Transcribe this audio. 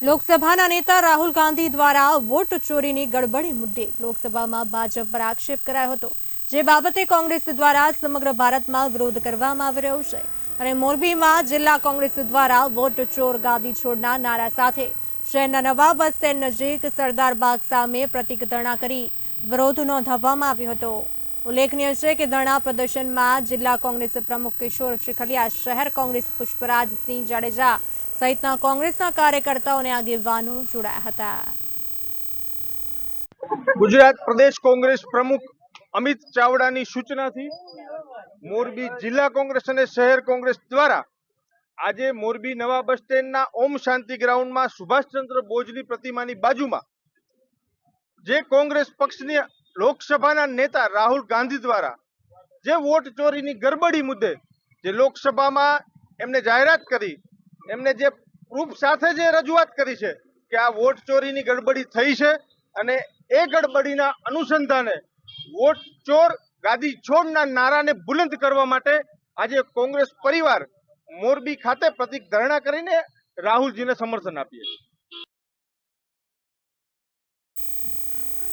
લોકસભાના નેતા રાહુલ ગાંધી દ્વારા વોટ ચોરીની ગડબડી મુદ્દે લોકસભામાં ભાજપ પર આક્ષેપ કરાયો હતો, જે બાબતે કોંગ્રેસ દ્વારા સમગ્ર ભારતમાં વિરોધ કરવામાં આવી રહ્યો છે અને મોરબીમાં જિલ્લા કોંગ્રેસ દ્વારા વોટ ચોર ગાદી છોડના નારા સાથે શહેરના નવા બસ સ્ટેન્ડ નજીક સરદાર બાગ સામે પ્રતિક ધરણા કરી વિરોધ નોંધાવવામાં આવ્યો હતો। ઉલ્લેખનીય છે કે ધરણા પ્રદર્શનમાં જિલ્લા કોંગ્રેસ પ્રમુખ કિશોર શિખલિયા, શહેર કોંગ્રેસ પુષ્પરાજસિંહ જાડેજા સહિતના કોંગ્રેસના કાર્યકર્તાઓ અને આગેવાનો જોડાયા હતા। ગુજરાત પ્રદેશ કોંગ્રેસ પ્રમુખ અમિત ચાવડાની સૂચનાથી મોરબી જિલ્લા કોંગ્રેસ અને શહેર કોંગ્રેસ દ્વારા આજે મોરબી નવા બસ સ્ટેન્ડના ઓમ શાંતિ ગ્રાઉન્ડમાં સુભાષચંદ્ર બોઝની પ્રતિમાની બાજુમાં જે કોંગ્રેસ પક્ષની લોકસભાના નેતા રાહુલ ગાંધી દ્વારા જે વોટ ચોરીની ગરબડી મુદ્દે જે લોકસભામાં એમને જાહેરાત કરી, એમને જે પ્રૂફ સાથે જે રજૂઆત કરી છે કે આ વોટ ચોરીની ગડબડી થઈ છે અને એ ગડબડીના અનુસંધાને વોટ ચોર ગાદી છોડના નારાને બુલંદ કરવા માટે આજે કોંગ્રેસ પરિવાર મોરબી ખાતે પ્રતિક ધરણા કરીને રાહુલજીને સમર્થન આપીએ છીએ।